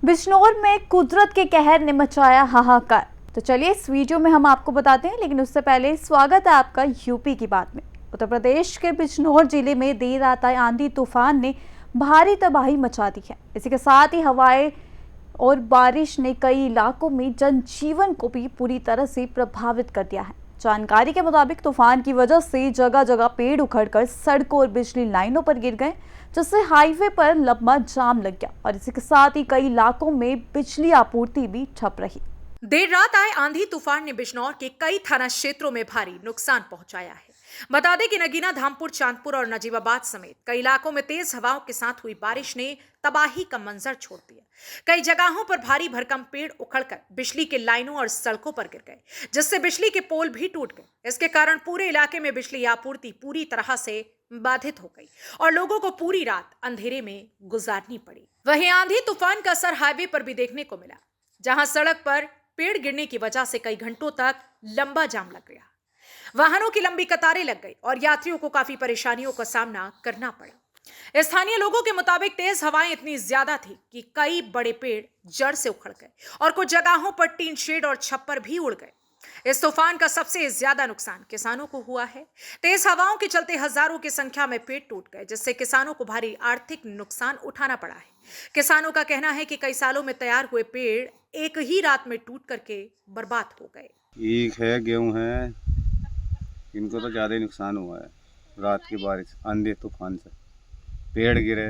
बिजनौर में कुदरत के कहर ने मचाया हाहाकार। तो चलिए इस वीडियो में हम आपको बताते हैं, लेकिन उससे पहले स्वागत है आपका यूपी की बात में। उत्तर प्रदेश के बिजनौर जिले में देर रात आए आंधी तूफान ने भारी तबाही मचा दी है। इसी के साथ ही हवाएं और बारिश ने कई इलाकों में जनजीवन को भी पूरी तरह से प्रभावित कर दिया है। जानकारी के मुताबिक तूफान की वजह से जगह जगह पेड़ उखड़कर सड़कों और बिजली लाइनों पर गिर गए, जिससे हाईवे पर लंबा जाम लग गया और इसी के साथ ही कई इलाकों में बिजली आपूर्ति भी ठप रही। देर रात आए आंधी तूफान ने बिजनौर के कई थाना क्षेत्रों में भारी नुकसान पहुंचाया है। बता दें कि नगीना, धामपुर, चांदपुर और नजीबाबाद समेत कई इलाकों में तेज हवाओं के साथ हुई बारिश ने तबाही का मंजर छोड़ दिया। कई जगहों पर भारी भरकम पेड़ उखड़कर बिजली के लाइनों और सड़कों पर गिर गए, जिससे बिजली के पोल भी टूट गए। इसके कारण पूरे इलाके में बिजली आपूर्ति पूरी तरह से बाधित हो गई और लोगों को पूरी रात अंधेरे में गुजारनी पड़ी। वहीं आंधी तूफान का असर हाईवे पर भी देखने को मिला, जहां सड़क पर पेड़ गिरने की वजह से कई घंटों तक लंबा जाम लग गया। वाहनों की लंबी कतारें लग गई और यात्रियों को काफी परेशानियों का सामना करना पड़ा। स्थानीय लोगों के मुताबिक तेज हवाएं इतनी ज्यादा थी कि कई बड़े पेड़ जड़ से उखड़ गए और कुछ जगहों पर टीन शेड और छप्पर भी उड़ गए। इस तूफान का सबसे ज्यादा नुकसान किसानों को हुआ है। तेज हवाओं के चलते हजारों की संख्या में पेड़ टूट गए, जिससे किसानों को भारी आर्थिक नुकसान उठाना पड़ा है। किसानों का कहना है कि कई सालों में तैयार हुए पेड़ एक ही रात में टूट करके बर्बाद हो गए। ईख है, गेहूं है, इनको तो ज़्यादा ही नुकसान हुआ है। रात की बारिश, आंधी तूफान से पेड़ गिरे।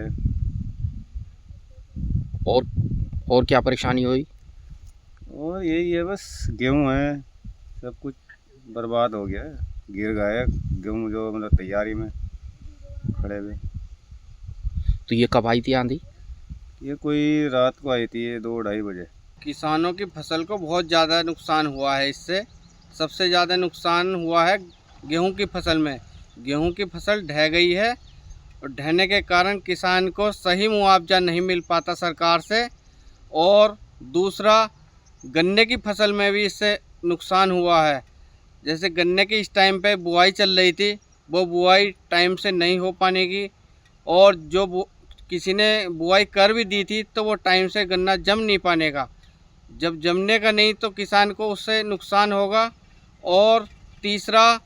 और क्या परेशानी हुई? और यही है, बस गेहूं है, सब कुछ बर्बाद हो गया है, गिर गए गेहूं जो मतलब तैयारी में खड़े हुए। तो ये कब आई थी आंधी? ये कोई रात को आई थी, 2-2:30 बजे। किसानों की फसल को बहुत ज़्यादा नुकसान हुआ है। इससे सबसे ज़्यादा नुकसान हुआ है गेहूं की फसल में। गेहूं की फसल ढह गई है और ढहने के कारण किसान को सही मुआवजा नहीं मिल पाता सरकार से। और दूसरा, गन्ने की फसल में भी इससे नुकसान हुआ है। जैसे गन्ने की इस टाइम पे बुआई चल रही थी, वो बुआई टाइम से नहीं हो पाने की, और जो किसी ने बुआई कर भी दी थी तो वो टाइम से गन्ना जम नहीं पाने का। जब जमने का नहीं तो किसान को उससे नुकसान होगा। और तीसरा,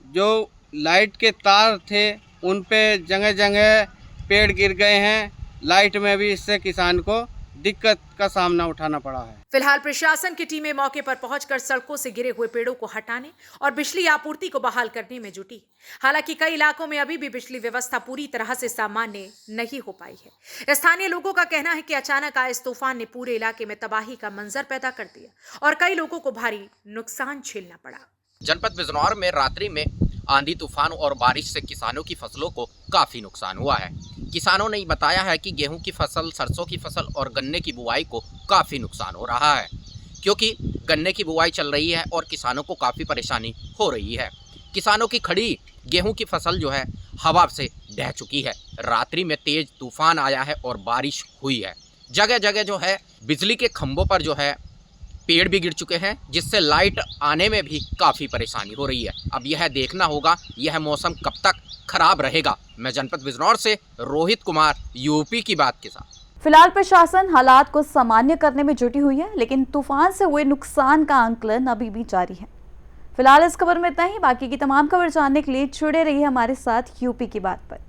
जो लाइट के तार थे उन पे जगह जगह पेड़ गिर गए हैं। लाइट में भी इससे किसान को दिक्कत का सामना उठाना पड़ा है। फिलहाल प्रशासन की टीमें मौके पर पहुंचकर सड़कों से गिरे हुए पेड़ों को हटाने और बिजली आपूर्ति को बहाल करने में जुटी। हालांकि कई इलाकों में अभी भी बिजली व्यवस्था पूरी तरह से सामान्य नहीं हो पाई है। स्थानीय लोगों का कहना है कि अचानक आए इस तूफान ने पूरे इलाके में तबाही का मंजर पैदा कर दिया और कई लोगों को भारी नुकसान झेलना पड़ा। जनपद बिजनौर में रात्रि में आंधी तूफान और बारिश से किसानों की फसलों को काफी नुकसान हुआ है। किसानों ने बताया है कि गेहूं की फसल, सरसों की फसल और गन्ने की बुआई को काफी नुकसान हो रहा है, क्योंकि गन्ने की बुआई चल रही है और किसानों को काफी परेशानी हो रही है। किसानों की खड़ी गेहूं की फसल जो है हवा से ढह चुकी है। रात्रि में तेज तूफान आया है और बारिश हुई है। जगह जगह जो है बिजली के खंभों पर जो है पेड़ भी गिर चुके हैं, जिससे लाइट आने में भी काफ़ी परेशानी हो रही है। अब यह देखना होगा यह मौसम कब तक खराब रहेगा। मैं जनपद बिजनौर से रोहित कुमार, यूपी की बात के साथ। फिलहाल प्रशासन हालात को सामान्य करने में जुटी हुई है, लेकिन तूफान से हुए नुकसान का आंकलन अभी भी जारी है। फिलहाल इस खबर में इतना ही। बाकी की तमाम खबर जानने के लिए जुड़े रहिए हमारे साथ यूपी की बात पर।